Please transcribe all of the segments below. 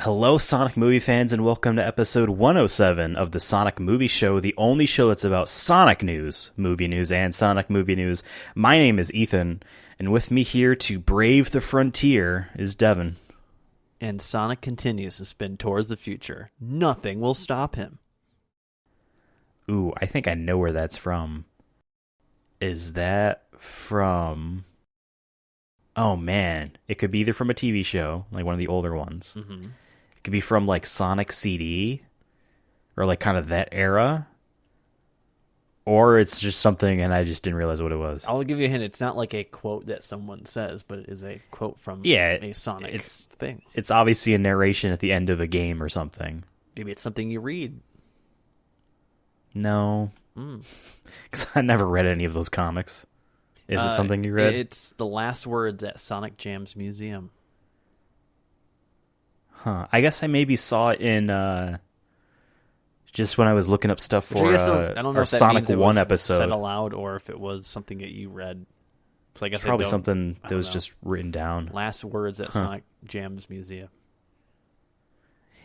Hello, Sonic movie fans, and welcome to episode 107 of the Sonic Movie Show, the only show that's about Sonic news, movie news, and Sonic movie news. My name is Ethan, and with me here to brave the frontier is Devin. And Sonic continues to spin towards the future. Nothing will stop him. Ooh, I think I know where that's from. Is that from... Oh, man. It could be either from a TV show, like one of the older ones. Mm-hmm. It could be from, like, Sonic CD, or, like, kind of that era. Or it's just something, and I just didn't realize what it was. I'll give you a hint. It's not like a quote that someone says, but it is a quote from a Sonic thing. It's obviously a narration at the end of a game or something. Maybe it's something you read. No. Because I never read any of those comics. Is it something you read? It's the last words at Sonic Jam's museum. Huh. I guess I maybe saw it in just when I was looking up stuff for I don't know our if that Sonic means it 1 was episode. said aloud or if it was something that you read. So I guess Probably something that was just written down. Last words at Sonic Jam's museum.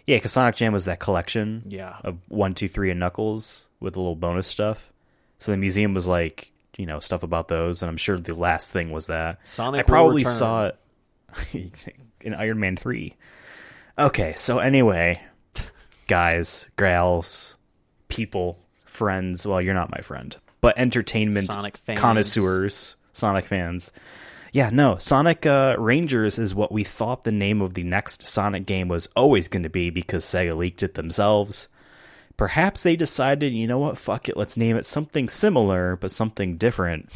Yeah, because Sonic Jam was that collection of 1, 2, 3, and Knuckles with a little bonus stuff. So the museum was like, you know, stuff about those, and I'm sure the last thing was that. Sonic I probably will return. saw it in Iron Man 3. Okay, so anyway, guys, gals, people, friends, well, you're not my friend, but entertainment Sonic fans. connoisseurs, Sonic fans. Yeah, no, Sonic Rangers is what we thought the name of the next Sonic game was always going to be because Sega leaked it themselves. Perhaps they decided, you know what, fuck it, let's name it something similar, but something different.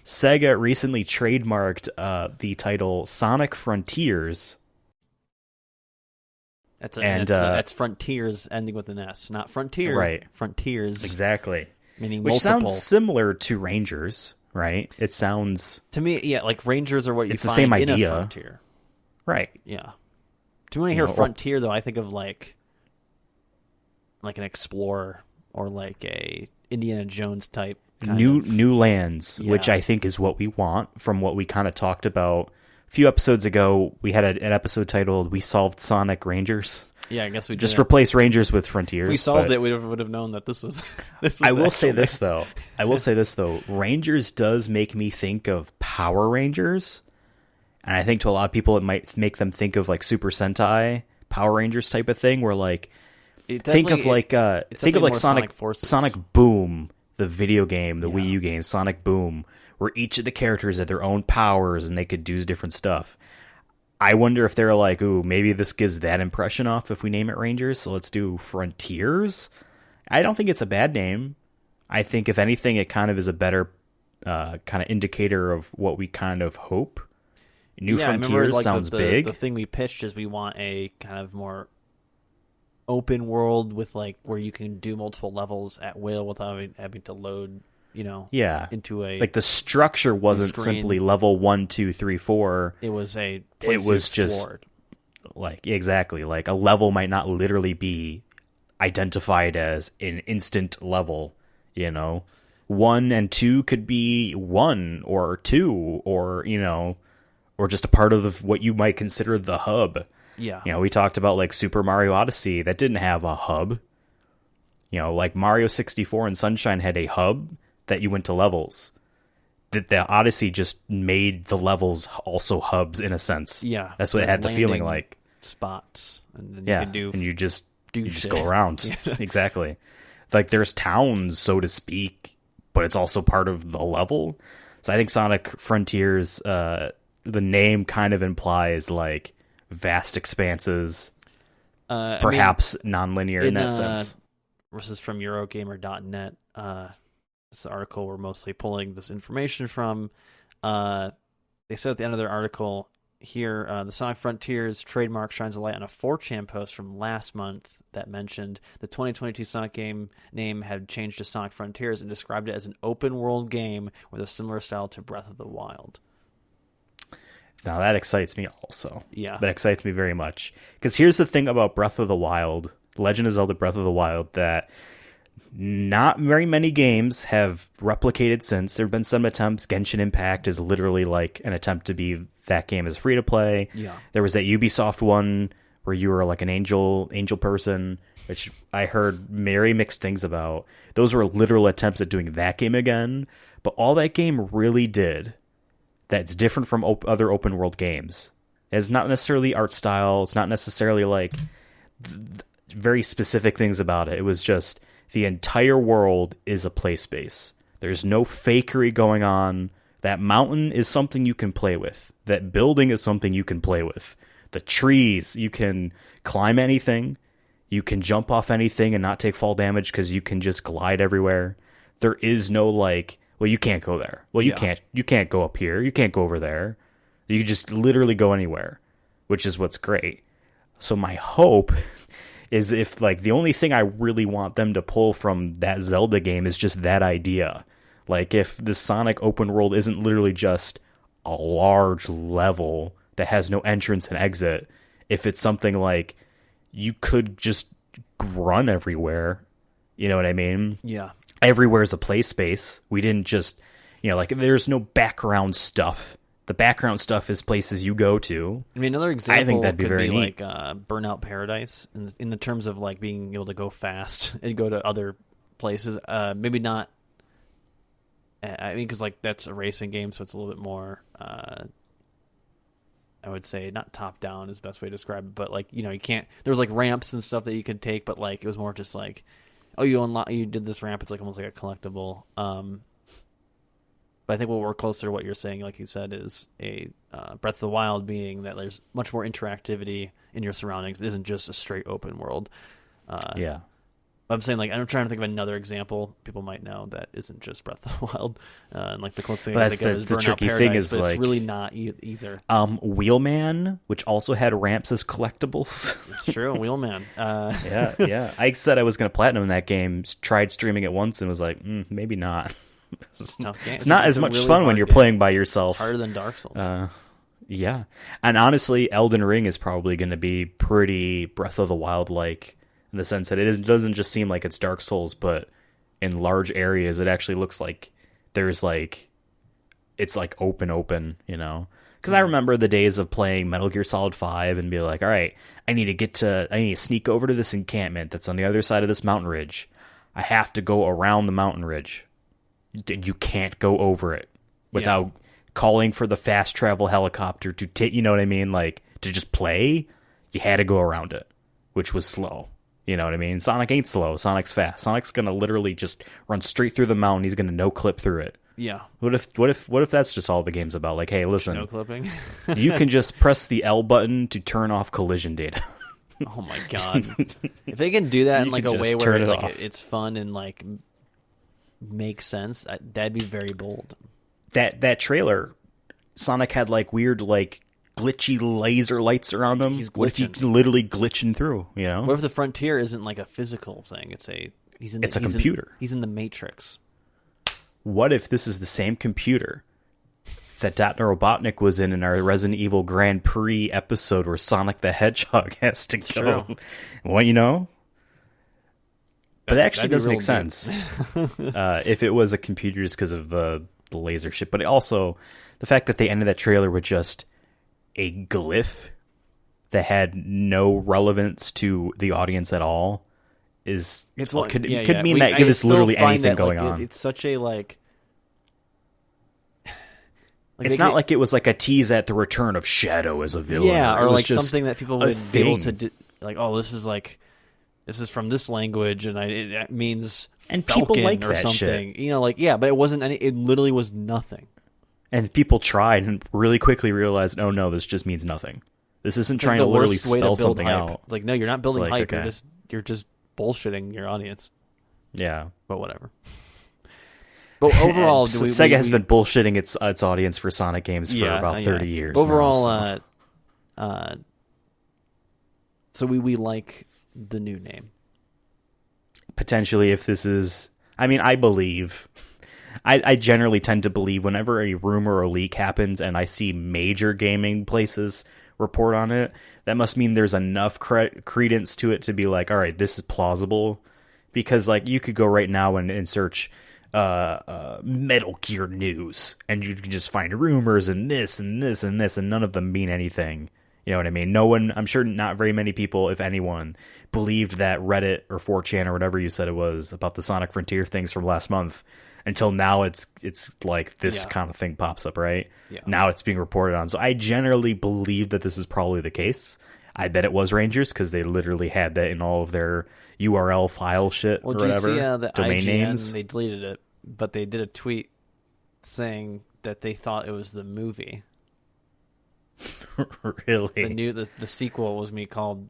Sega recently trademarked the title Sonic Frontiers. That's Frontiers ending with an S, not Frontier. Right. Frontiers. Exactly. Meaning Which multiple. sounds similar to Rangers, right? It sounds... To me, yeah, like Rangers are what you It's the find same in idea. a Frontier. Right. Yeah. To me, when I hear Frontier, though, I think of like an explorer or like a Indiana Jones type. New lands, Yeah. which I think is what we want from what we kind of talked about a few episodes ago. We had an episode titled "We Solved Sonic Rangers." Yeah, I guess we just replace Rangers with Frontiers. If we solved it, we would have known that this was. I will say this though. Rangers does make me think of Power Rangers, and I think to a lot of people it might make them think of like Super Sentai, Power Rangers type of thing, where like think of Sonic Forces. Sonic Boom, the video game, the Wii U game, Sonic Boom, where each of the characters had their own powers and they could do different stuff. I wonder if they're like, ooh, maybe this gives that impression off if we name it Rangers, so let's do Frontiers. I don't think it's a bad name. I think, if anything, it kind of is a better kind of indicator of what we kind of hope. New Frontiers sounds big. The thing we pitched is we want a kind of more open world with like where you can do multiple levels at will without having to load, into a like the structure wasn't simply level 1, 2, 3, 4. It was a it was just like exactly like a level might not literally be identified as an instant level. 1 and 2 could be 1 or 2 or or just a part of what you might consider the hub. Yeah. We talked about like Super Mario Odyssey that didn't have a hub. Like Mario 64 and Sunshine had a hub that you went to levels. The Odyssey just made the levels also hubs in a sense. Yeah. That's what it had the feeling like. Spots. And then you can do and you just go around. Yeah. Exactly. Like there's towns, so to speak, but it's also part of the level. So I think Sonic Frontiers, the name kind of implies like vast expanses, perhaps non-linear in that sense. This is from Eurogamer.net. This article we're mostly pulling this information from. They said at the end of their article here, the Sonic Frontiers trademark shines a light on a 4chan post from last month that mentioned the 2022 Sonic game name had changed to Sonic Frontiers and described it as an open world game with a similar style to Breath of the Wild. Now that excites me also. Yeah. That excites me very much. Because here's the thing about Breath of the Wild, Legend of Zelda Breath of the Wild, that not very many games have replicated since. There have been some attempts. Genshin Impact is literally like an attempt to be that game is free to play. Yeah. There was that Ubisoft one where you were like an angel person, which I heard very mixed things about. Those were literal attempts at doing that game again. But all that game really did that's different from other open world games is not necessarily art style. It's not necessarily like very specific things about it. It was just the entire world is a play space. There's no fakery going on. That mountain is something you can play with. That building is something you can play with. The trees, you can climb anything. You can jump off anything and not take fall damage because you can just glide everywhere. There is no like, well, you can't go there. Well, you can't go up here. You can't go over there. You can just literally go anywhere, which is what's great. So my hope is if like the only thing I really want them to pull from that Zelda game is just that idea. Like if the Sonic open world isn't literally just a large level that has no entrance and exit, if it's something like you could just run everywhere, you know what I mean? Yeah. Everywhere is a play space. We didn't just, like there's no background stuff. The background stuff is places you go to. I mean, another example I think that'd be could very be neat. like Burnout Paradise in the terms of like being able to go fast and go to other places. Maybe not. I mean, because like that's a racing game, so it's a little bit more. I would say not top down is the best way to describe it, but like you can't. There's like ramps and stuff that you could take, but like it was more just like, oh, you did this ramp. It's like almost like a collectible. But I think we'll work closer to what you're saying, like you said, is a Breath of the Wild being that there's much more interactivity in your surroundings. It isn't just a straight open world. Yeah. I'm saying, like, I'm trying to think of another example people might know that isn't just Breath of the Wild. And like the closest thing I think of is the Burnout tricky Paradise, thing is but like, it's really not either. Wheelman, which also had ramps as collectibles. It's true, Wheelman. Yeah. I said I was going to platinum that game, tried streaming it once, and was like, maybe not. It's a tough game. It's not as much really fun when you're game. playing by yourself. Harder than Dark Souls. Yeah. And honestly, Elden Ring is probably going to be pretty Breath of the Wild-like in the sense that it doesn't just seem like it's Dark Souls, but in large areas, it actually looks like there's like, it's like open, Because I remember the days of playing Metal Gear Solid 5 and be like, all right, I need to sneak over to this encampment that's on the other side of this mountain ridge. I have to go around the mountain ridge. You can't go over it without calling for the fast travel helicopter to take, you know what I mean? Like, to just play, you had to go around it, which was slow. You know what I mean? Sonic ain't slow. Sonic's fast. Sonic's going to literally just run straight through the mountain. He's going to no-clip through it. Yeah. What if that's just all the game's about? Like, hey, listen. No clipping? You can just press the L button to turn off collision data. Oh my god! If they can do that in like a way where it's fun and like makes sense, that'd be very bold. That trailer, Sonic had like weird like glitchy laser lights around him. He's what if glitching. he's literally glitching through? What if the frontier isn't like a physical thing? It's a computer. He's in the Matrix. What if this is the same computer that Dr. Robotnik was in our Resident Evil Grand Prix episode where Sonic the Hedgehog has to go? True. Well, but it actually does real make sense if it was a computer just because of the laser shit. But also the fact that they ended that trailer with just a glyph that had no relevance to the audience at all could mean that there's literally anything going on. It's such a like it's not like it was like a tease at the return of Shadow as a villain. Yeah, or like just something that people would be able to do, like, oh, this is from this language and it means and Falcon people like or that something. shit. But it wasn't any. It literally was nothing. And people tried and really quickly realized, oh no, this just means nothing. This isn't trying to literally spell something out. It's like, no, you're not building It's like, hype. okay. You're just bullshitting your audience. Yeah, but whatever. But overall, Sega has been bullshitting its audience for Sonic games for about 30 years. Overall, so we like the new name. Potentially, if this is, I believe. I generally tend to believe whenever a rumor or leak happens and I see major gaming places report on it, that must mean there's enough credence to it to be like, all right, this is plausible. Because like you could go right now and search Metal Gear news and you can just find rumors and this and this and this and none of them mean anything. You know what I mean? No one, I'm sure not very many people, if anyone, believed that Reddit or 4chan or whatever you said it was about the Sonic Frontier things from last month until now it's like this kind of thing pops up, right? Yeah. Now it's being reported on. So I generally believe that this is probably the case. I bet it was Rangers because they literally had that in all of their URL file shit or whatever. Did you see the domain IGN, names. They deleted it, but they did a tweet saying that they thought it was the movie. Really? The sequel was called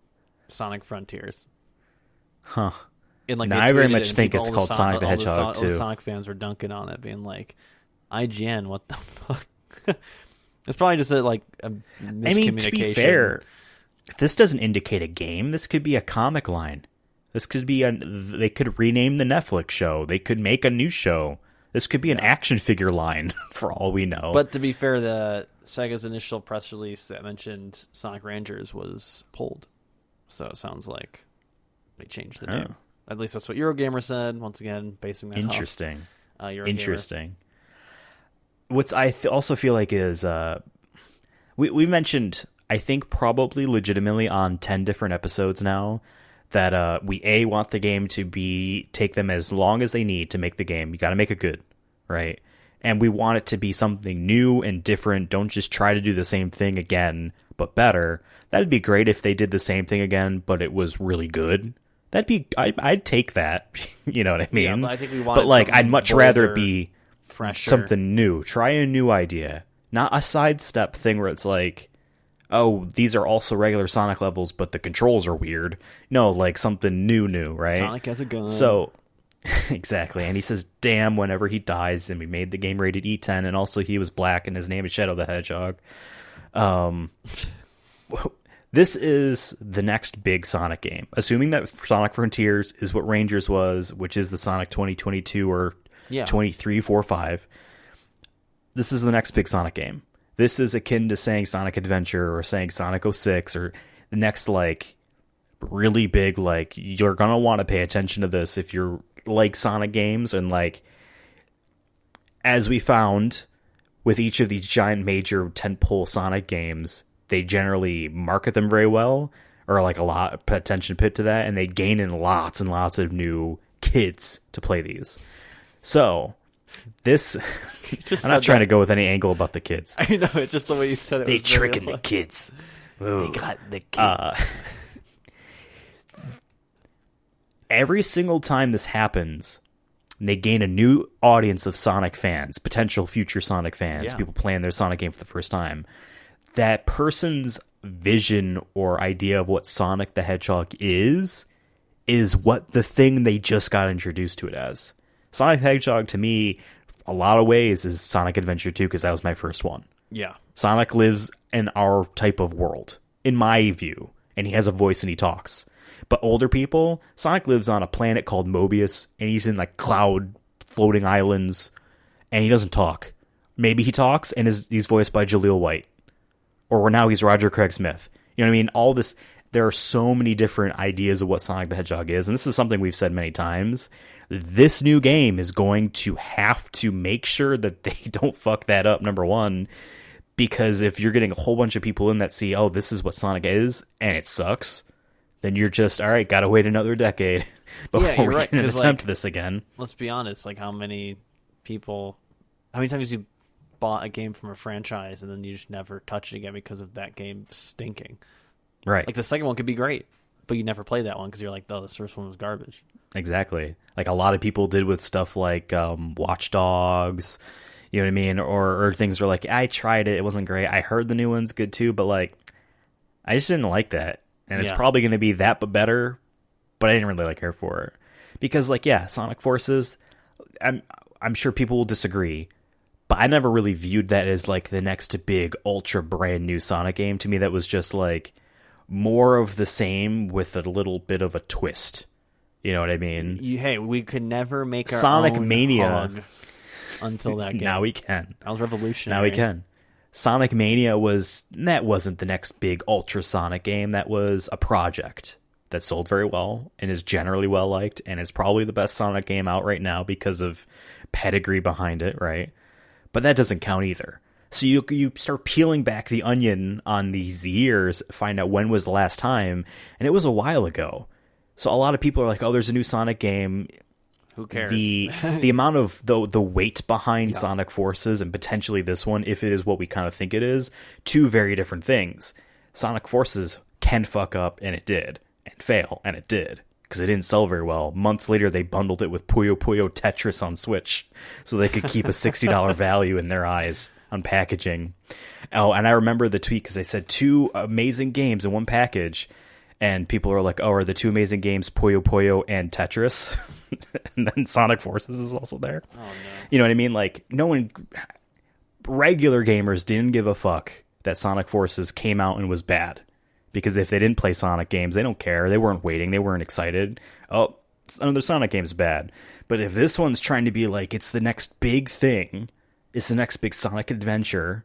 Sonic Frontiers. Huh. And like now they I very tweeted much it, think people- it's all called Sonic the all Hedgehog all the too. Sonic fans were dunking on it, being like, IGN, what the fuck? It's probably just a miscommunication. I mean, to be fair, this doesn't indicate a game. This could be a comic line. This could be they could rename the Netflix show. They could make a new show. This could be an action figure line for all we know. But to be fair, the Sega's initial press release that mentioned Sonic Rangers was pulled. So it sounds like they changed the name. At least that's what Eurogamer said. Once again, basing that interesting. off Eurogamer. Interesting. What's I also feel like is we mentioned, I think probably legitimately on 10 different episodes now, that we want the game to take them as long as they need to make the game. You got to make it good, right? And we want it to be something new and different. Don't just try to do the same thing again, but better. That'd be great if they did the same thing again, but it was really good. I'd take that. You know what I mean? Yeah, but I think we want. But like, I'd much rather it be fresher, something new. Try a new idea, not a sidestep thing where it's like, oh, these are also regular Sonic levels, but the controls are weird. No, like something new, right? Sonic has a gun. So, exactly. And he says, damn, whenever he dies, and we made the game rated E10, and also he was black, and his name is Shadow the Hedgehog. This is the next big Sonic game. Assuming that Sonic Frontiers is what Rangers was, which is the Sonic 2022 or 23, 4, 5. This is the next big Sonic game. This is akin to saying Sonic Adventure or saying Sonic 06 or the next, like, really big, like, you're going to want to pay attention to this if you're like Sonic games. And, like, as we found with each of these giant major tentpole Sonic games, they generally market them very well, or like a lot of attention put to that, and they gain in lots and lots of new kids to play these. So this, I'm not trying to go with any angle about the kids. I know, it's just the way you said it. They tricking the kids. Ooh. They got the kids. Every single time this happens, they gain a new audience of Sonic fans, potential future Sonic fans, people playing their Sonic game for the first time. That person's vision or idea of what Sonic the Hedgehog is what the thing they just got introduced to it as. Sonic the Hedgehog, to me, a lot of ways, is Sonic Adventure 2, because that was my first one. Yeah. Sonic lives in our type of world, in my view, and he has a voice and he talks. But older people, Sonic lives on a planet called Mobius, and he's in like cloud floating islands, and he doesn't talk. Maybe he talks, and he's voiced by Jaleel White. Or now he's Roger Craig Smith. You know what I mean? All this, there are so many different ideas of what Sonic the Hedgehog is, and this is something we've said many times. This new game is going to have to make sure that they don't fuck that up, number one, because if you're getting a whole bunch of people in that see, oh, this is what Sonic is, and it sucks, then you're just, all right, gotta wait another decade before we can attempt this again. Let's be honest, like how many times you bought a game from a franchise and then you just never touch it again because of that game stinking. Right. Like the second one could be great, but you never play that one because you're like, oh, the first one was garbage. Exactly. Like a lot of people did with stuff like Watch Dogs, you know what I mean? Or things were like, I tried it, it wasn't great. I heard the new one's good too, but like, I just didn't like that. And it's probably going to be that but better, but I didn't really care for it. Because like, yeah, Sonic Forces, I'm sure people will disagree, but I never really viewed that as like the next big ultra brand new Sonic game. To me, that was just like more of the same with a little bit of a twist. You know what I mean? We could never make our Sonic own Mania hog until that game. Now we can. That was revolutionary. Now we can. Sonic Mania wasn't the next big ultra Sonic game. That was a project that sold very well and is generally well liked and is probably the best Sonic game out right now because of pedigree behind it, right? But that doesn't count either. So you start peeling back the onion on these years, find out when was the last time, and it was a while ago. So a lot of people are like, "Oh, there's a new Sonic game." Who cares? The amount of the weight behind Sonic Forces and potentially this one, if it is what we kind of think it is, two very different things. Sonic Forces can fuck up, and it did, and fail, and it did, because it didn't sell very well. Months later, they bundled it with Puyo Puyo Tetris on Switch, so they could keep a $60 value in their eyes on packaging. Oh, and I remember the tweet because they said 2 amazing games in one package, and people are like, "Oh, are the 2 amazing games Puyo Puyo and Tetris?" And then Sonic Forces is also there. Oh no! You know what I mean? Like, no one, regular gamers didn't give a fuck that Sonic Forces came out and was bad, because if they didn't play Sonic games, they don't care. They weren't waiting. They weren't excited. Oh, another Sonic game's bad. But if this one's trying to be like, it's the next big thing, it's the next big Sonic adventure,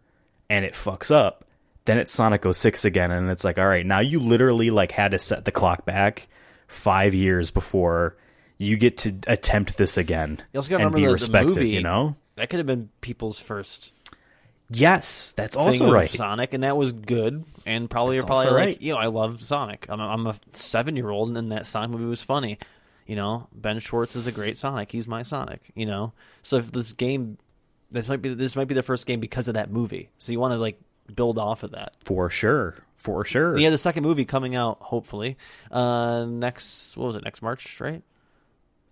and it fucks up, then it's Sonic 06 again, and it's like, all right, now you literally like had to set the clock back 5 years before you get to attempt this again. You also gotta and remember be the respected, movie, you know? That could have been people's first Yes, that's thing also of right. Sonic, and that was good. And probably That's you're probably also like, right. you know, I love Sonic. I'm a 7-year-old, and that Sonic movie was funny. You know, Ben Schwartz is a great Sonic. He's my Sonic. You know, so if this game, this might be the first game because of that movie. So you want to like build off of that. For sure. Yeah, the second movie coming out hopefully next March, right?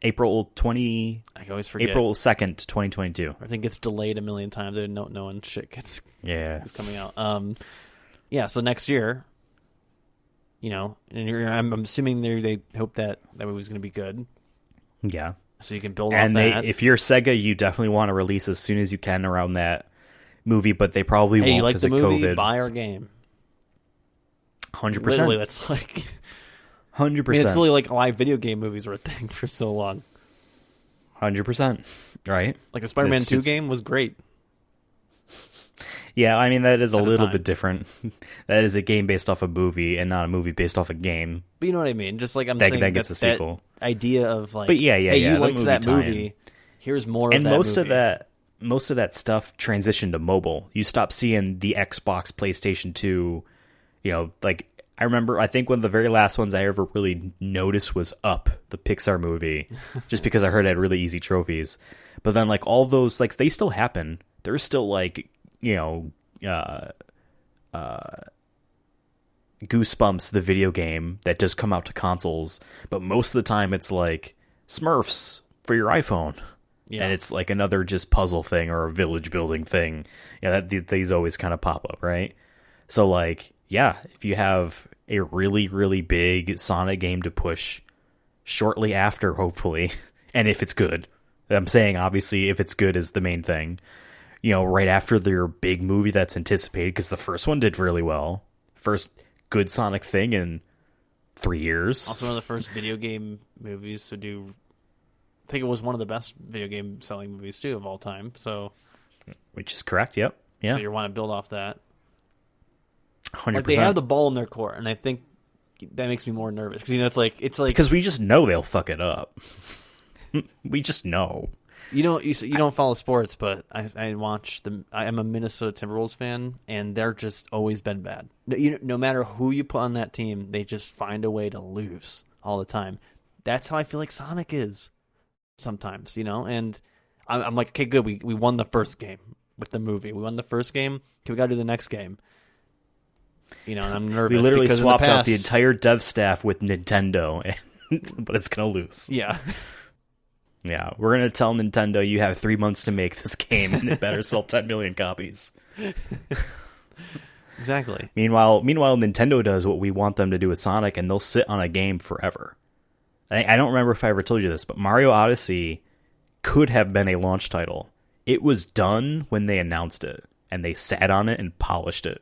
April 20. I always forget. April 2nd, 2022. I think it's delayed a million times. They're knowing shit gets is coming out. Yeah. So next year, you know, and I'm assuming they hope that movie's going to be good. Yeah. So you can build and off that. If you're Sega, you definitely want to release as soon as you can around that movie, but they probably Hey, won't you like because the of movie? COVID. Buy our game. 100%. Literally, that's like 100%. I mean, it's literally like why video game movies were a thing for so long. 100%. Right? Like the Spider-Man 2 It's- game was great. Yeah, I mean, that is a At the little time. bit different. That is a game based off a movie and not a movie based off a game. But you know what I mean? Just like I'm That saying, gets a sequel. That idea of like, But yeah, hey, yeah, you the liked movie that tie-in. movie. Here's more And of that most movie. most of that stuff transitioned to mobile. You stop seeing the Xbox, PlayStation 2, you know, like I think one of the very last ones I ever really noticed was Up, the Pixar movie, just because I heard it had really easy trophies. But then like all those, like they still happen. There's still like, you know, Goosebumps, the video game that does come out to consoles, but most of the time it's like Smurfs for your iPhone. Yeah. And it's like another just puzzle thing or a village building thing. Yeah, these always kind of pop up, right? So like, yeah, if you have a really, really big Sonic game to push shortly after, hopefully, and if it's good, I'm saying obviously if it's good is the main thing, you know, right after their big movie that's anticipated, because the first one did really well. First good Sonic thing in 3 years. Also, one of the first video game movies to do. I think it was one of the best video game selling movies too of all time. So, Which is correct. Yep. Yeah. So you want to build off that. 100%. Like they have the ball in their court, and I think that makes me more nervous because you know it's like because we just know they'll fuck it up. We just know. you don't follow sports, but I watch them. I am a Minnesota Timberwolves fan, and they're just always been bad. No matter who you put on that team, they just find a way to lose all the time. That's how I feel like Sonic is sometimes, you know. And I'm like, okay, good. We won the first game with the movie. We won the first game. Okay, we got to do the next game. You know, and I'm nervous. We literally because swapped in the out the past- entire dev staff with Nintendo, but it's gonna lose. Yeah. Yeah, we're gonna tell Nintendo you have 3 months to make this game, and it better sell 10 million copies. Exactly. Meanwhile, Nintendo does what we want them to do with Sonic, and they'll sit on a game forever. I don't remember if I ever told you this, but Mario Odyssey could have been a launch title. It was done when they announced it, and they sat on it and polished it.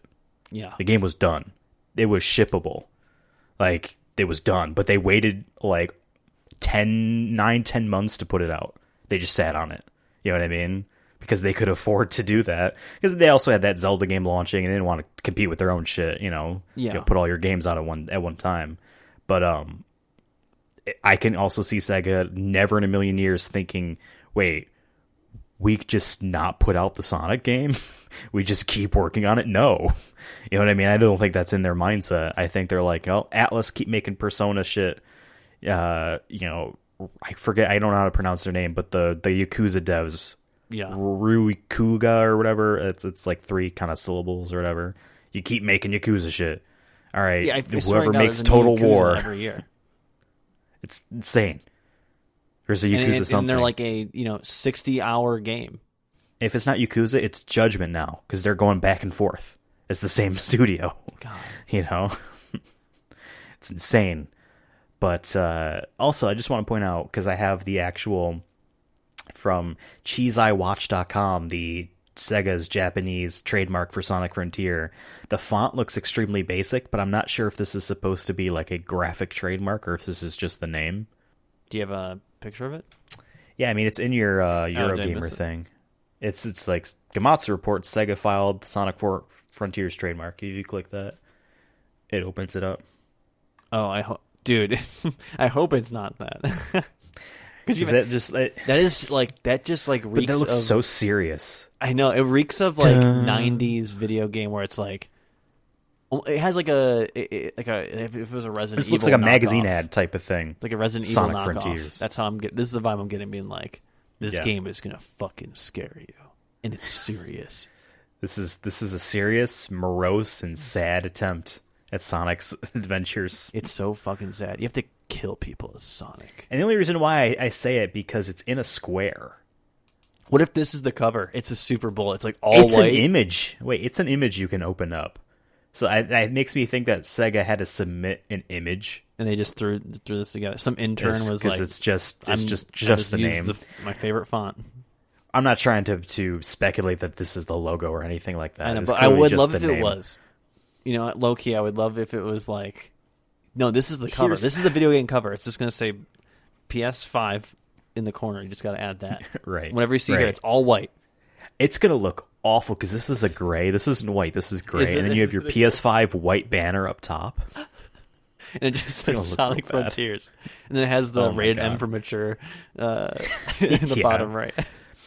Yeah. The game was done. It was shippable. Like, it was done. But they waited, like, 10 months to put it out. They just sat on it. You know what I mean? Because they could afford to do that. Because they also had that Zelda game launching, and they didn't want to compete with their own shit, you know? Yeah. You know, put all your games out at one time. But I can also see Sega never in a million years thinking, wait, we just not put out the Sonic game? We just keep working on it? No. You know what I mean? I don't think that's in their mindset. I think they're like, oh, Atlas keep making Persona shit. You know, I forget, I don't know how to pronounce their name, but the Yakuza devs, Ruikuga or whatever, it's like 3 kind of syllables or whatever. You keep making Yakuza shit. All right, yeah, whoever makes Total War every year. It's insane. There's a Yakuza something. And they're like a 60-hour game. If it's not Yakuza, it's Judgment now, because they're going back and forth. It's the same studio. God. You know? It's insane. But also, I just want to point out, because I have the actual, from CheeseEyeWatch.com, the Sega's Japanese trademark for Sonic Frontier, the font looks extremely basic, but I'm not sure if this is supposed to be like a graphic trademark or if this is just the name. Do you have a picture of it? Yeah, I mean, it's in your Eurogamer thing. It's like Gamatsu reports Sega filed Sonic Frontier's trademark. If you click that, it opens it up. Oh, dude, I hope it's not that. Because that just reeks. But that looks so serious. I know, it reeks of like 90s video game where it's like it has like if it was a Resident Evil. This looks like a magazine knockoff, ad type of thing. It's like a Resident Sonic Evil knockoff. Frontiers. That's how I'm getting. This is the vibe I'm getting. Being like, this game is gonna fucking scare you, and it's serious. This is a serious, morose, and sad attempt at Sonic's adventures. It's so fucking sad. You have to kill people as Sonic. And the only reason why I say it because it's in a square. What if this is the cover? It's a Super Bowl. It's like all it's white. It's an image. Wait, it's an image you can open up. So it makes me think that Sega had to submit an image, and they just threw this together. Some intern was like, "It's just the name." My favorite font. I'm not trying to speculate that this is the logo or anything like that. I know, but I would love if it was. You know, low key, I would love if it was like, no, this is the cover. This is the video game cover. It's just going to say PS5 in the corner. You just got to add that. Right. Whenever you see here, it's all white. It's going to look awful because this is a gray. This isn't white. This is gray. And then you have your PS5 white banner up top. And it just says Sonic Frontiers. And then it has the rated M for mature in the bottom right.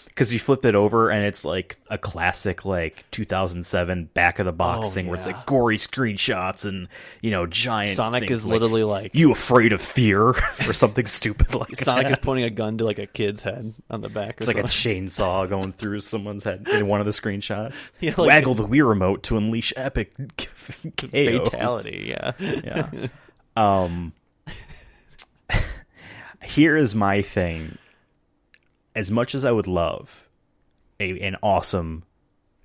Because you flip it over and it's like a classic like 2007 back of the box thing where it's like gory screenshots and giant Sonic things is literally like you afraid of fear or something stupid like Sonic that. is pointing a gun to like a kid's head on the back. It's like a chainsaw going through someone's head in one of the screenshots. Yeah, like waggle the Wii remote to unleash epic chaos. Fatality. Yeah. Here is my thing. As much as I would love an awesome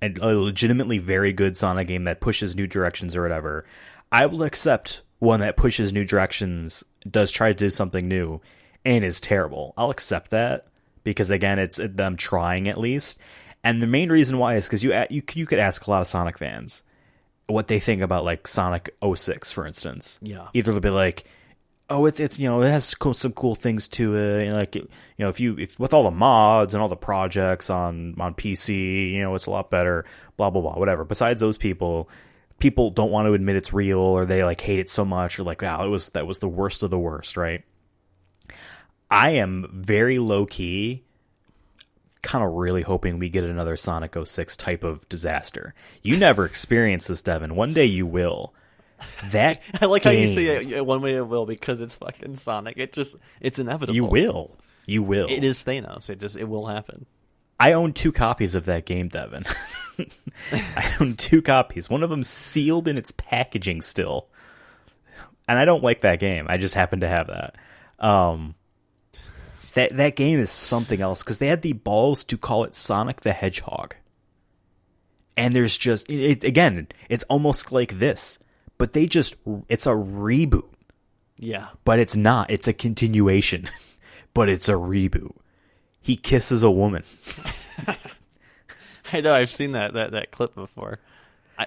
and a legitimately very good Sonic game that pushes new directions or whatever, I will accept one that pushes new directions, does try to do something new, and is terrible. I'll accept that because, again, it's them trying at least. And the main reason why is because you could ask a lot of Sonic fans what they think about like Sonic 06, for instance. Yeah. Either they'll be like, oh, it's it has some cool things to it, and like if with all the mods and all the projects on PC, it's a lot better. Blah blah blah, whatever. Besides those people don't want to admit it's real, or they like hate it so much, or like, wow, that was the worst of the worst, right? I am very low key, kind of really hoping we get another Sonic 06 type of disaster. You never experienced this, Devin. One day you will. That I like game, how you say it, one way it will because it's fucking Sonic. It's inevitable. You will. It is Thanos. It will happen. I own 2 copies of that game, Devin. I own 2 copies. One of them sealed in its packaging still. And I don't like that game. I just happen to have that. That game is something else because they had the balls to call it Sonic the Hedgehog. And there's just again, it's almost like this. But it's a reboot. Yeah. But it's not. It's a continuation. But it's a reboot. He kisses a woman. I know. I've seen that clip before.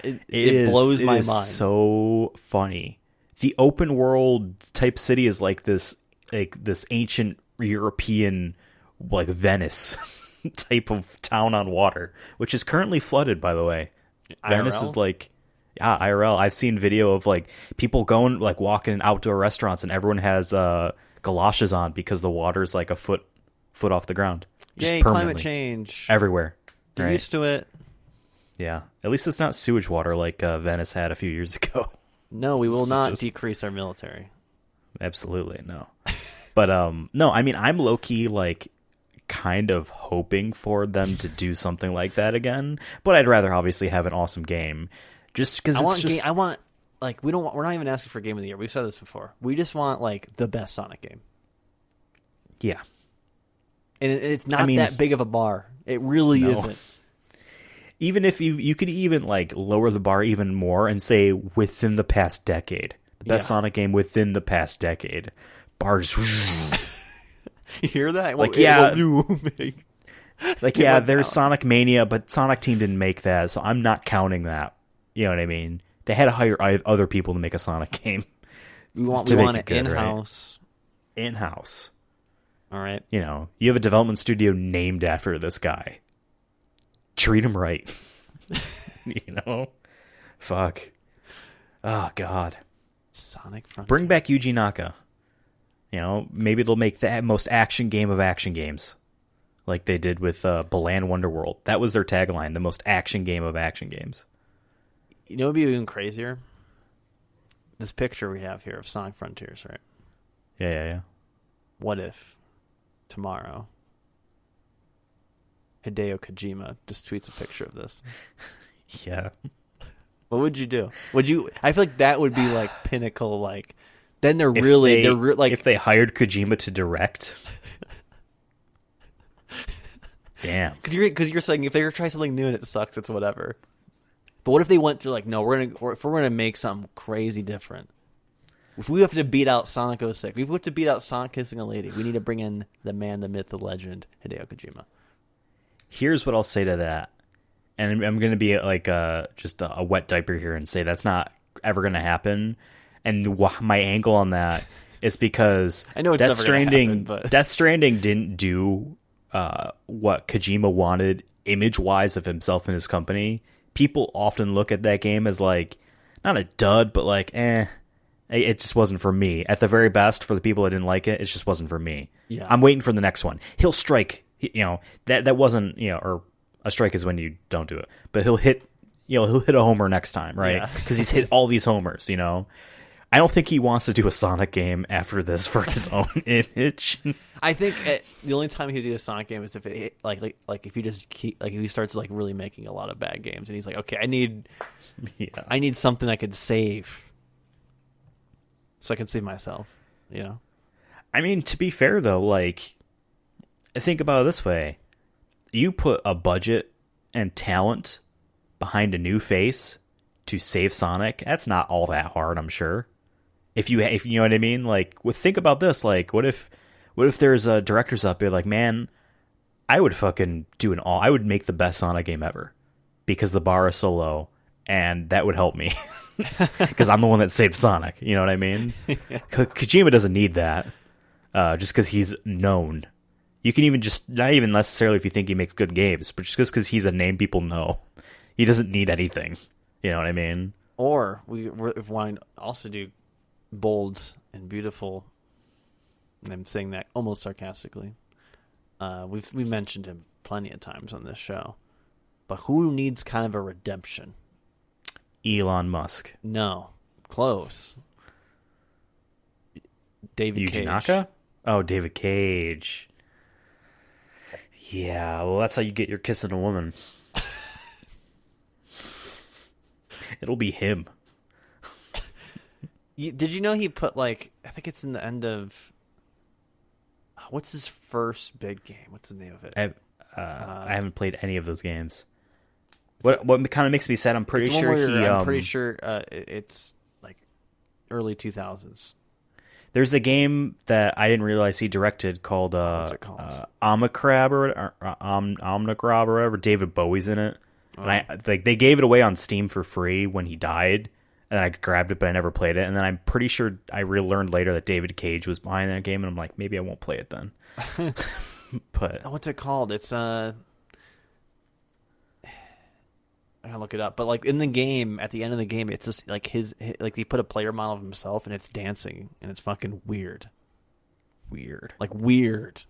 It blows my mind. It is so funny. The open world type city is like this ancient European, like Venice type of town on water, which is currently flooded, by the way. IRL? Venice is like... Yeah, IRL. I've seen video of like people going like walking in outdoor restaurants and everyone has galoshes on because the water's like a foot off the ground. Just Yay, climate permanently. change. Everywhere. Get Right? used to it. Yeah. At least it's not sewage water like Venice had a few years ago. No, we will It's not just- decrease our military. Absolutely, no. But, no, I mean, I'm low-key, like, kind of hoping for them to do something like that again. But I'd rather obviously have an awesome game. Just because I want like we're not even asking for game of the year. We've said this before. We just want like the best Sonic game. Yeah. And it's not that big of a bar. It really isn't. Even if you could even like lower the bar even more and say within the past decade, the best Sonic game within the past decade, bars. You hear that? Like there's Sonic Mania, but Sonic Team didn't make that, so I'm not counting that. You know what I mean? They had to hire other people to make a Sonic game. We want it good, in-house. Right? In-house. All right. You know, you have a development studio named after this guy. Treat him right. You know? Fuck. Oh, God. Sonic Frontier. Bring back Yuji Naka. You know, maybe they'll make the most action game of action games. Like they did with Balan Wonderworld. That was their tagline, the most action game of action games. You know what would be even crazier? This picture we have here of Sonic Frontiers, right? Yeah. What if tomorrow Hideo Kojima just tweets a picture of this? Yeah. What would you do? I feel like that would be like pinnacle. Like, then they're if they hired Kojima to direct. Damn. Because you're saying if they try something new and it sucks, it's whatever. But what if they went through like, no, if we're gonna make something crazy different. If we have to beat out Sonic 06, if we have to beat out Sonic Kissing a Lady, we need to bring in the man, the myth, the legend, Hideo Kojima. Here's what I'll say to that. And I'm going to be like just a wet diaper here and say that's not ever going to happen. And my angle on that is because I know it's never going to happen, but Death Stranding didn't do what Kojima wanted image-wise of himself and his company. People often look at that game as like, not a dud, but like, it just wasn't for me. At the very best, for the people that didn't like it, it just wasn't for me. Yeah. I'm waiting for the next one. He'll strike, you know, that wasn't, you know, or a strike is when you don't do it, but he'll hit a homer next time, right? Because he's hit all these homers, you know. I don't think he wants to do a Sonic game after this for his own image. I think the only time he'd do a Sonic game is if it like if he just if he starts like really making a lot of bad games and he's like, okay, I need something I could save, so I can save myself. You know. I mean, to be fair though, like, think about it this way: you put a budget and talent behind a new face to save Sonic. That's not all that hard, I'm sure. If you know what I mean, like, think about this. Like, what if there's a director's up there like, man, I would fucking I would make the best Sonic game ever because the bar is so low, and that would help me because I'm the one that saved Sonic. You know what I mean? Kojima doesn't need that just because he's known. You can even just, not even necessarily if you think he makes good games, but just because he's a name people know. He doesn't need anything. You know what I mean? Or if we want to also do bold and beautiful, and I'm saying that almost sarcastically, we mentioned him plenty of times on this show, but who needs kind of a redemption? Elon Musk. No. Close. David Yuji Cage. Naka? Oh, David Cage. Yeah, well, that's how you get your kissing a woman. It'll be him. Did you know he put like, I think it's in the end of, what's his first big game? What's the name of it? I haven't played any of those games. What kind of makes me sad? I'm pretty sure it's like early 2000s. There's a game that I didn't realize he directed called what's it called? Omnicrab or Omnicrab or whatever. David Bowie's in it. And they gave it away on Steam for free when he died, and I grabbed it, but I never played it. And then I'm pretty sure I learned later that David Cage was behind that game, and I'm like, maybe I won't play it then. But what's it called? It's I gotta look it up. But like in the game, at the end of the game, it's just like his like he put a player model of himself, and it's dancing, and it's fucking weird. Like weird.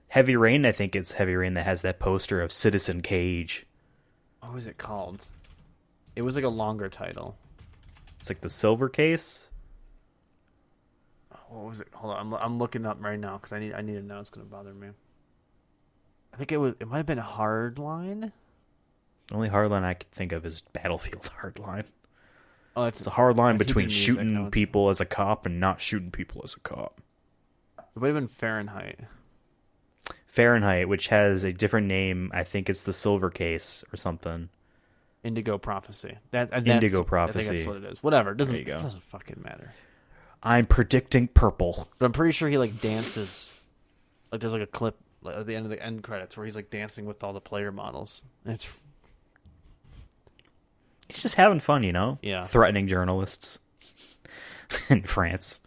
Heavy Rain, I think it's Heavy Rain that has that poster of Citizen Cage. What was it called? It was like a longer title. It's like the silver case. What was it? Hold on, I'm looking up right now because I need to know. It's gonna bother me. I think it might have been Hardline. The only hardline I could think of is Battlefield Hardline. Oh, It's a hard line he did between music shooting notes. people as a cop and not shooting people as a cop. It might have been Fahrenheit. Fahrenheit, which has a different name, I think it's the silver case or something. Indigo Prophecy. Indigo I Prophecy. think that's what it is. Whatever. It There you go. doesn't fucking matter. I'm predicting purple. But I'm pretty sure he like dances. Like there's like a clip like, at the end of the end credits where he's like dancing with all the player models. And it's He's just having fun, you know? Yeah. Threatening journalists in France.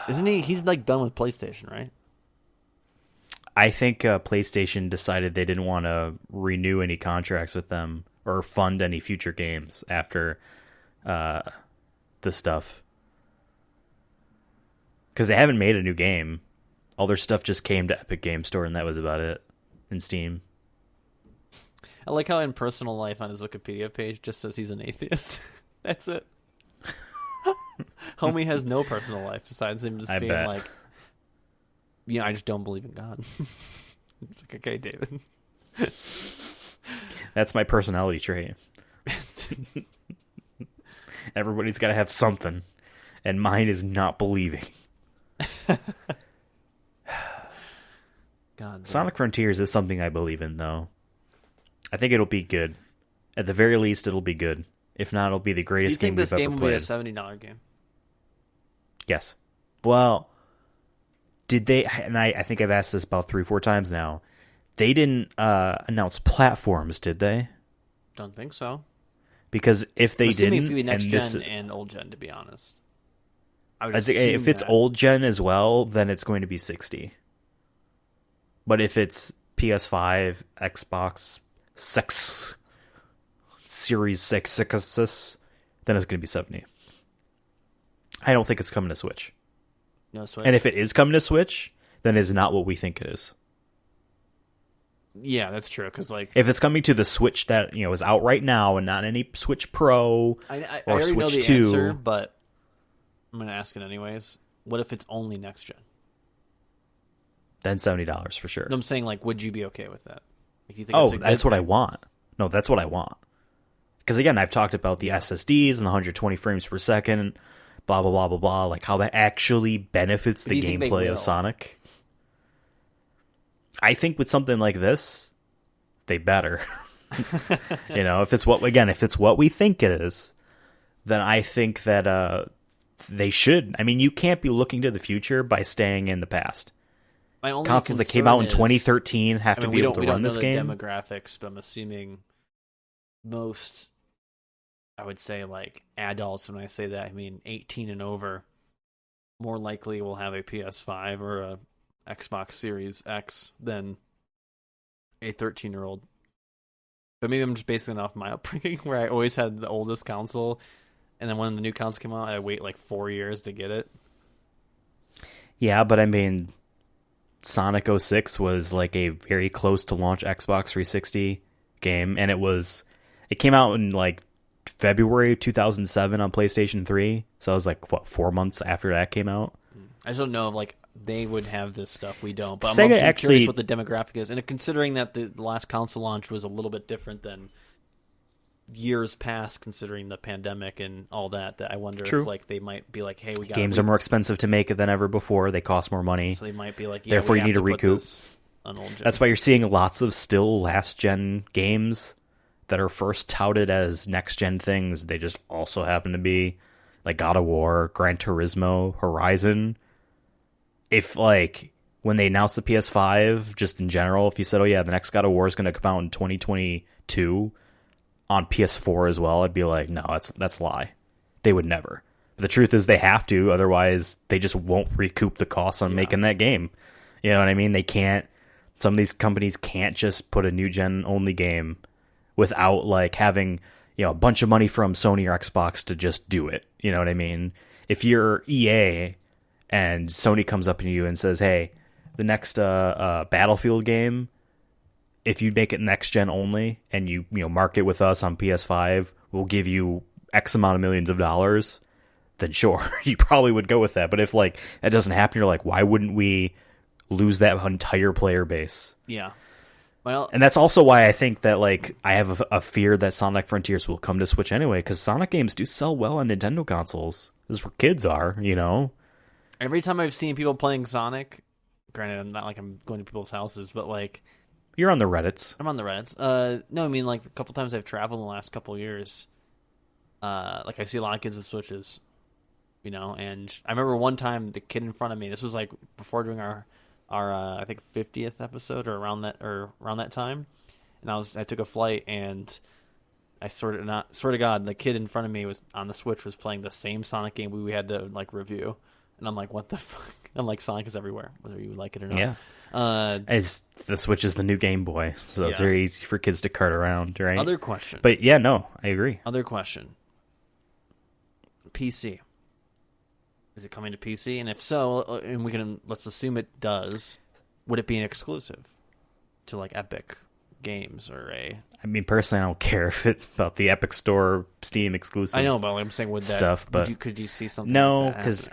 isn't he? He's like done with PlayStation, right? I think PlayStation decided they didn't want to renew any contracts with them or fund any future games after the stuff. Because they haven't made a new game. All their stuff just came to Epic Game Store, and that was about it. In Steam. I like how in personal life on his Wikipedia page just says he's an atheist. That's it. Homie has no personal life besides him just being bet. like, I just don't believe in God. It's like, okay, David. That's my personality trait. Everybody's got to have something, and mine is not believing. God. Sonic Frontiers is something I believe in, though. I think it'll be good. At the very least, it'll be good. If not, it'll be the Do you greatest think game this we've game ever will be a played. $70 game? Yes. Well, did they? And I think I've asked this about 3-4 times now. They didn't announce platforms, did they? Don't think so. Because if they I'm assuming didn't, it's gonna be next and gen this, and old gen, to be honest. I would I think assume if it's that. old gen as well, then it's going to be 60. But if it's PS5, Xbox 6, Series 6, then it's going to be 70. I don't think it's coming to Switch. No Switch. And if it is coming to Switch, then it's not what we think it is. Yeah, that's true. Because like, If it's coming to the Switch that is out right now and not any Switch Pro I or already know Switch the 2, answer, but I'm gonna ask it anyways. What if it's only next gen? then $70 for sure. No, I'm saying, like, would you be okay with that? Like, you think Oh, it's a that's good what I thing? want. No, that's what I want. Because again, I've talked about the SSDs and the 120 frames per second, blah blah blah blah blah, like how that actually benefits But the do you think they gameplay will? of Sonic. I think with something like this, they better. If it's what we think it is, then I think that they should. I mean, you can't be looking to the future by staying in the past. My only Consoles that came concern out in is- 2013 have to be able to we run don't know this the game. demographics, but I'm assuming most, I would say, like, adults, when I say that, I mean 18 and over, more likely will have a PS5 or a Xbox Series X than a 13-year-old. But maybe I'm just basing it off my upbringing, where I always had the oldest console, and then when the new console came out, I wait like 4 years to get it. Yeah, but I mean, Sonic 06 was like a very close to launch Xbox 360 game, and it came out in like February 2007 on PlayStation 3, so it was like, 4 months after that came out? I just don't know if, like, they would have this stuff. We don't. But Sega I'm actually- curious what the demographic is. And considering that the last console launch was a little bit different than years past, considering the pandemic and all that, I wonder True. if, like, they might be like, hey, we got Games are more expensive to make than ever before. They cost more money. So they might be like, yeah, Therefore, we you have need to put recoup. this on old gen. That's why you're seeing lots of still last-gen games that are first touted as next-gen things. They just also happen to be like God of War, Gran Turismo, Horizon. If, like, when they announced the PS5, just in general, if you said, oh yeah, the next God of War is going to come out in 2022 on PS4 as well, I'd be like, no, that's a lie. They would never. But the truth is they have to, otherwise they just won't recoup the costs on making that game. You know what I mean? They can't, some of these companies can't just put a new gen only game without like having, a bunch of money from Sony or Xbox to just do it. You know what I mean? If you're EA and Sony comes up to you and says, hey, the next Battlefield game, if you make it next gen only and you mark it with us on PS5, we'll give you X amount of millions of dollars, then sure, you probably would go with that. But if like that doesn't happen, you're like, why wouldn't we lose that entire player base? Yeah. Well, and that's also why I think that like I have a fear that Sonic Frontiers will come to Switch anyway, because Sonic games do sell well on Nintendo consoles. This is where kids are, Every time I've seen people playing Sonic, granted, I'm not like I'm going to people's houses, but like you're on the Reddits. I'm on the Reddits. No, I mean like a couple times I've traveled in the last couple of years. Like I see a lot of kids with Switches, and I remember one time the kid in front of me. This was like before doing our I think 50th episode or around that time, and I took a flight and I swear to God, the kid in front of me was on the Switch was playing the same Sonic game we had to like review, and I'm like, what the fuck? I'm like, Sonic is everywhere, whether you like it or not. Yeah. The Switch is the new Game Boy, so it's very easy for kids to cart around, right? Other question. But yeah, no, I agree. Other question. PC. Is it coming to PC? And if so, and let's assume it does, would it be an exclusive to like Epic Games or a? I mean, personally, I don't care if it about the Epic Store, Steam exclusive. I know, but I'm saying stuff. But could you see something? No, because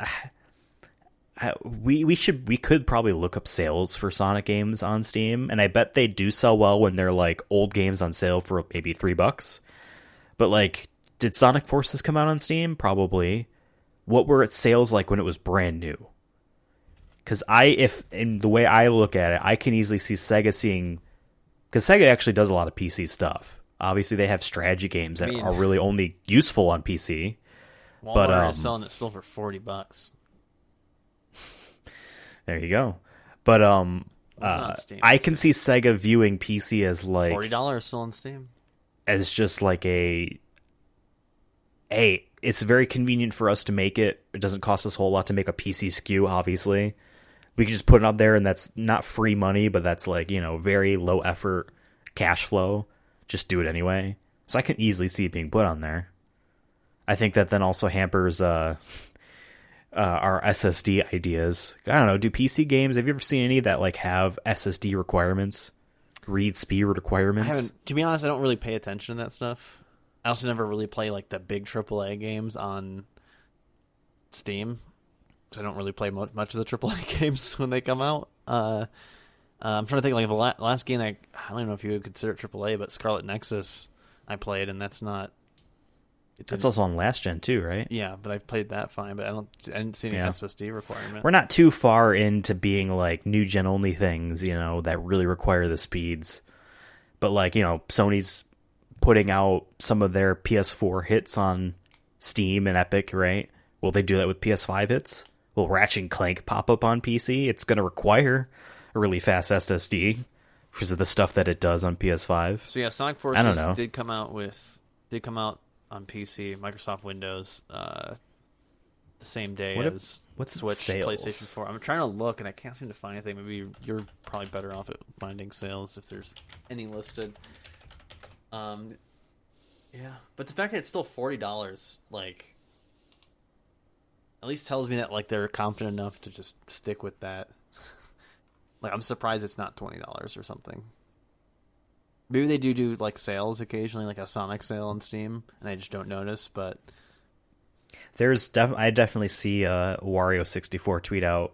we could probably look up sales for Sonic games on Steam, and I bet they do sell well when they're like old games on sale for maybe $3. But like, did Sonic Forces come out on Steam? Probably. What were its sales like when it was brand new? Because in the way I look at it, I can easily see Sega seeing, because Sega actually does a lot of PC stuff. Obviously, they have strategy games that are really only useful on PC. Walmart is selling it still for $40. There you go. But I can see Sega viewing PC as like $40 still on Steam, as just like it's very convenient for us to make it. It doesn't cost us a whole lot to make a PC SKU, obviously. We can just put it up there, and that's not free money, but that's like, very low effort cash flow. Just do it anyway. So I can easily see it being put on there. I think that then also hampers our SSD ideas. I don't know, do PC games, have you ever seen any that like have SSD requirements? Read speed requirements? To be honest, I don't really pay attention to that stuff. I also never really play like the big AAA games on Steam, because I don't really play much of the AAA games when they come out. I'm trying to think like the last game I don't even know if you would consider it AAA, but Scarlet Nexus I played, and that's not. That's also on last gen too, right? Yeah, but I played that fine, but I didn't see any SSD requirement. We're not too far into being like new gen only things, that really require the speeds. But like, Sony's putting out some of their PS4 hits on Steam and Epic, right? Will they do that with PS5 hits? Will Ratchet and Clank pop up on PC? It's going to require a really fast SSD because of the stuff that it does on PS5. So yeah, Sonic Forces did come out on PC, Microsoft Windows, the same day as Switch, sales? PlayStation 4. I'm trying to look, and I can't seem to find anything. Maybe you're probably better off at finding sales if there's any listed. Yeah, but the fact that it's still $40, like, at least tells me that like they're confident enough to just stick with that. Like, I'm surprised it's not $20 or something. Maybe they do like sales occasionally, like a Sonic sale on Steam, and I just don't notice. But I definitely see Wario64 tweet out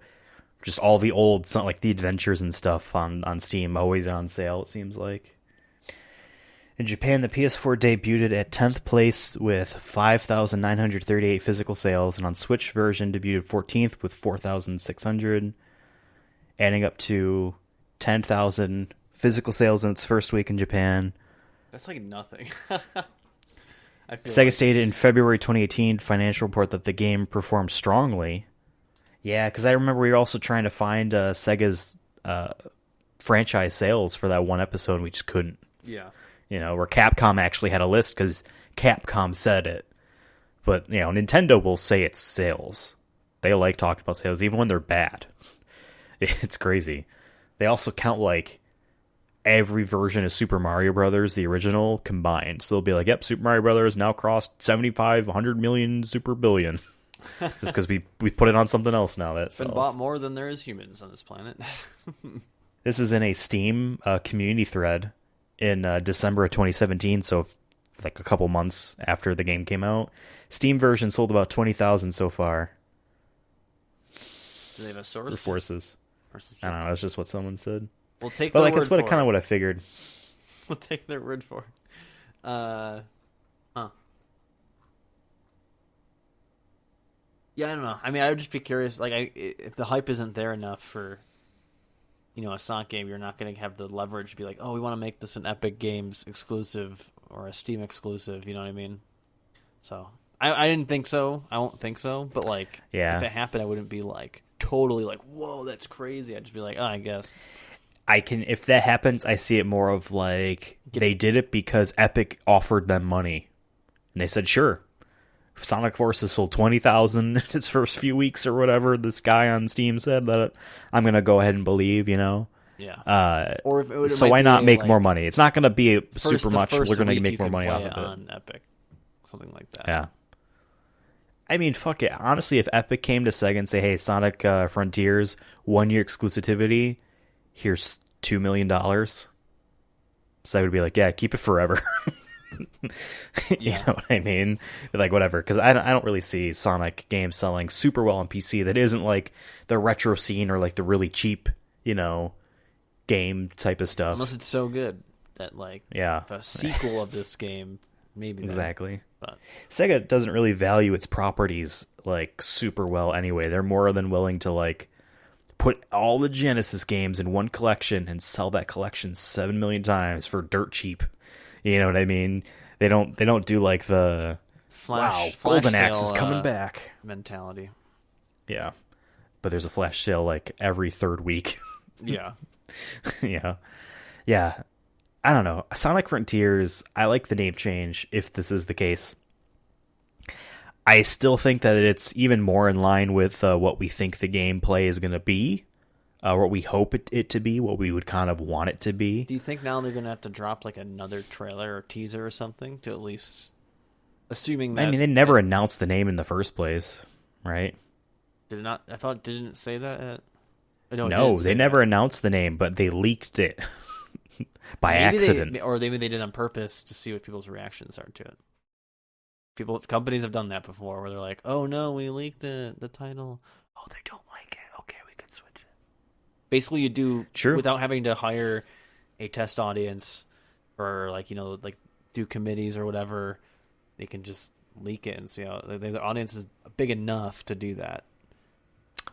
just all the old, like the adventures and stuff on Steam, always on sale. It seems like. In Japan, the PS4 debuted at 10th place with 5,938 physical sales, and on Switch version debuted 14th with 4,600, adding up to 10,000 physical sales in its first week in Japan. That's like nothing. Sega stated in February 2018 financial report that the game performed strongly. Yeah, because I remember we were also trying to find Sega's franchise sales for that one episode, and we just couldn't. Yeah. Where Capcom actually had a list because Capcom said it. But, Nintendo will say it's sales. They like talking about sales, even when they're bad. It's crazy. They also count, like, every version of Super Mario Brothers, the original, combined. So they'll be like, yep, Super Mario Brothers now crossed 75, 100 million, super billion. just because we put it on something else now that Been sells. bought more than there is humans on this planet. This is in a Steam community thread in December of 2017, so like a couple months after the game came out. Steam version sold about 20,000 so far. Do they have a source? For Forces. I don't know. That's just what someone said. We'll take. But their like, word it's what for kind it. of what I figured. We'll take their word for it. Yeah, I don't know. I mean, I would just be curious. Like, if the hype isn't there enough for, a Sonic game, you're not going to have the leverage to be like, oh, we want to make this an Epic Games exclusive or a Steam exclusive. You know what I mean? So I didn't think so. I won't think so. But like, if it happened, I wouldn't be like totally like, whoa, that's crazy. I'd just be like, oh, I guess. If that happens, I see it more of like they did it because Epic offered them money, and they said, sure. Sonic Forces sold 20,000 in its first few weeks or whatever. This guy on Steam said that I'm gonna go ahead and believe, Yeah. Or if it so why not make more money? It's not gonna be super much. We're gonna make more money off of it on Epic, something like that. Yeah. I mean, fuck it. Honestly, if Epic came to Sega and say, "Hey, Sonic Frontiers 1-year exclusivity, here's $2 million," Sega would be like, "Yeah, keep it forever." You know what I mean? Like, whatever, because I don't really see Sonic games selling super well on PC that isn't like the retro scene or like the really cheap, game type of stuff. Unless it's so good that like the sequel of this game maybe exactly. But Sega doesn't really value its properties like super well anyway. They're more than willing to like put all the Genesis games in one collection and sell that collection 7 million times for dirt cheap. You know what I mean? They don't do like the flash Golden sale, Axe is coming back mentality. Yeah, but there's a flash sale like every third week. Yeah. Yeah. I don't know. Sonic Frontiers, I like the name change if this is the case. I still think that it's even more in line with what we think the gameplay is going to be, what we hope it to be, what we would kind of want it to be. Do you think now they're going to have to drop like another trailer or teaser or something to at least, assuming that... I mean, they never announced the name in the first place, right? Did it not? I thought, didn't it say that? No, they never announced the name, but they leaked it by accident. Maybe they did on purpose to see what people's reactions are to it. Companies have done that before, where they're like, "Oh no, we leaked the title. Oh, they don't like it. Okay, we can switch it." Basically, you do without having to hire a test audience or like do committees or whatever. They can just leak it and see how the audience is big enough to do that.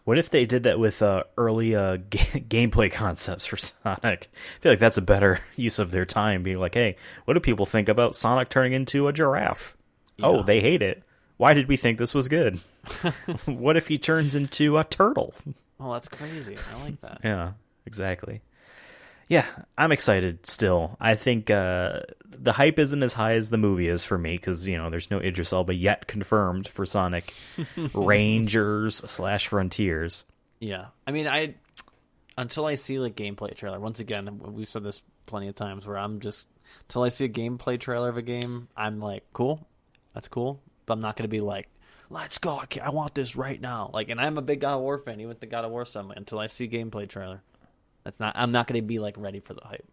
What if they did that with early gameplay concepts for Sonic? I feel like that's a better use of their time, being like, hey, what do people think about Sonic turning into a giraffe? Yeah. Oh, they hate it. Why did we think this was good? What if he turns into a turtle? Oh, that's crazy. I like that. Yeah, exactly. Yeah, I'm excited still. I think the hype isn't as high as the movie is for me because, there's no Idris Elba yet confirmed for Sonic Rangers / Frontiers. Yeah. I mean, until I see like gameplay trailer, once again, we've said this plenty of times where I'm just, until I see a gameplay trailer of a game, I'm like, cool, that's cool. But I'm not going to be like, let's go, I want this right now. Like, and I'm a big God of War fan, even with the God of War stuff, until I see gameplay trailer. I'm not going to be like ready for the hype.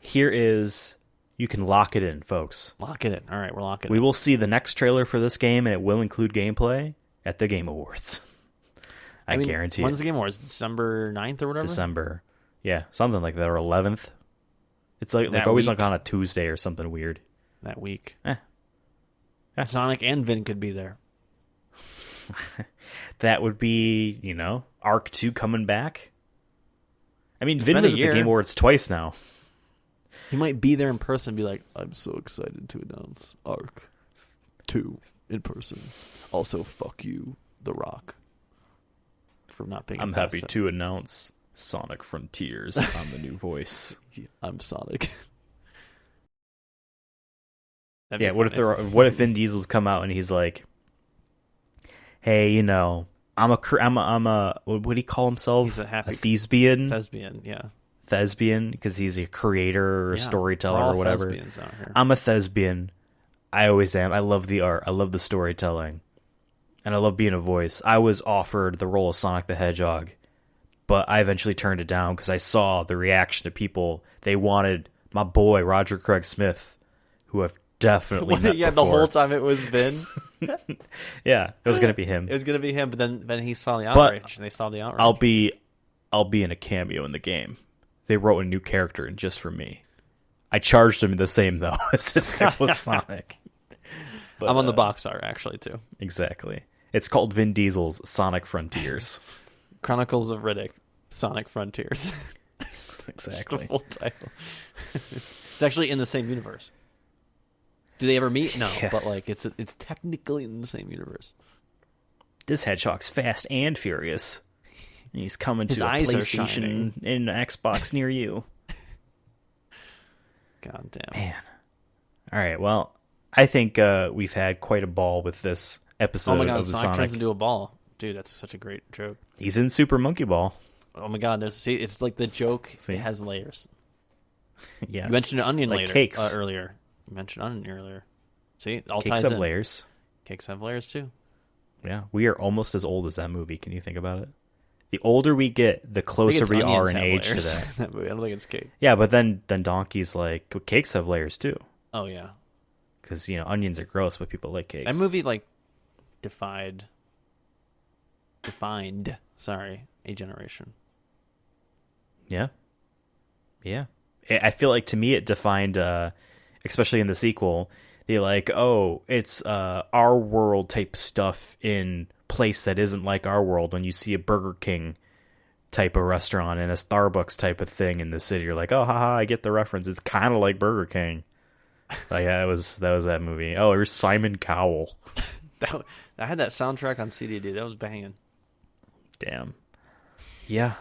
Here is, you can lock it in, folks. Lock it in. All right, we're locking it in. We will see the next trailer for this game, and it will include gameplay at the Game Awards. I guarantee when's the Game Awards? December 9th or whatever? December. Yeah, something like that, or 11th. It's like always like on a Tuesday or something weird. That week. Sonic and Vin could be there. That would be, Arc 2 coming back. I mean, Vin was at the Game Awards twice now. He might be there in person and be like, I'm so excited to announce Arc 2 in person. Also, fuck you, The Rock, for not being I'm happy to announce Sonic Frontiers. I'm the new voice. I'm Sonic. Yeah, what if Vin Diesel's come out and he's like, hey, I'm a what do he call himself? He's a thespian. Thespian, yeah. Thespian, because he's a creator or a storyteller or whatever. Thespians out here. I'm a thespian. I always am. I love the art. I love the storytelling. and I love being a voice. I was offered the role of Sonic the Hedgehog, but I eventually turned it down because I saw the reaction of people. They wanted my boy Roger Craig Smith, who I've definitely met yeah, before. the whole time it was Vin. Yeah, it was gonna be him. It was gonna be him, but then he saw the outrage, and they saw the outrage. I'll be in a cameo in the game. They wrote a new character in just for me. I charged him the same though as if it was Sonic. But, I'm on the box art actually too. Exactly. It's called Vin Diesel's Sonic Frontiers. Chronicles of Riddick, Sonic Frontiers. Exactly. The full title. It's actually in the same universe. Do they ever meet? No, Yeah. but like it's technically in the same universe. This hedgehog's fast and furious. And he's coming His to a eyes are PlayStation shining. and an Xbox near you. God damn. Man. All right, well, I think we've had quite a ball with this episode Oh my god, of the Sonic turns Sonic. into a ball. Dude, that's such a great joke. He's in Super Monkey Ball. Oh my god, it's like the joke. See? It has layers. Yes. You mentioned onion Like later cakes. earlier. You mentioned onion earlier. See, it all Cakes ties have in. layers. Cakes have layers too. Yeah, we are almost as old as that movie. Can you think about it? The older we get, the I think closer it's we are onions in have age to layers that. in that movie. I don't think it's cake. Yeah, but then Donkey's like, cakes have layers too. Oh yeah, Because, onions are gross, but people like cakes. that movie like defined. Sorry, a generation. Yeah. Yeah. I feel like to me it defined, especially in the sequel, they like, oh, it's our world type stuff in place that isn't like our world. When you see a Burger King type of restaurant and a Starbucks type of thing in the city, you're like, oh, haha, I get the reference. It's kind of like Burger King. Like that was that movie. Oh, there's Simon Cowell. I had that soundtrack on CD, dude. That was banging. Damn. Yeah.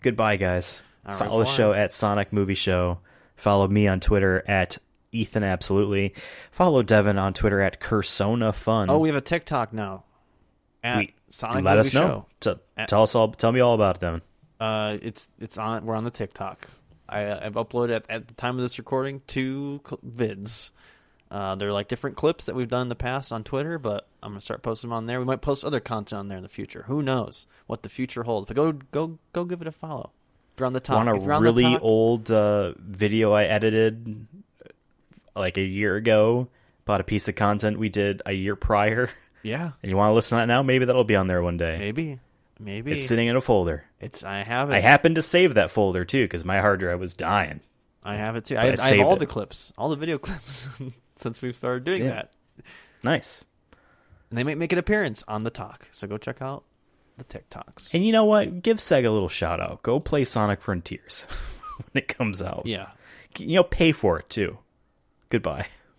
Goodbye, guys. Au Follow the revoir. show at Sonic Movie Show. Follow me on Twitter at Ethan Absolutely. Follow Devin on Twitter at Cursona Fun. Oh, we have a TikTok now. At Sonic Let Movie us know. Show. Tell me all about it, Devin. It's on. We're on the TikTok. I've uploaded at the time of this recording 2 vids. They're like different clips that we've done in the past on Twitter, but I'm gonna start posting them on there. We might post other content on there in the future. Who knows what the future holds? But go give it a follow. If you're on the top, Want if you're a on the really top- old video I edited like a year ago about a piece of content we did a year prior? Yeah, And you want to listen to that now? Maybe that'll be on there one day. maybe It's sitting in a folder. I have it. I happened to save that folder too because my hard drive was dying. I have it too. But I I have saved all it. the clips, all the video clips since we've started doing Yeah. that. Nice. And they might make an appearance on the talk. So go check out the TikToks. And you know what? Give Sega a little shout out. Go play Sonic Frontiers when it comes out. Yeah. Pay for it too. Goodbye.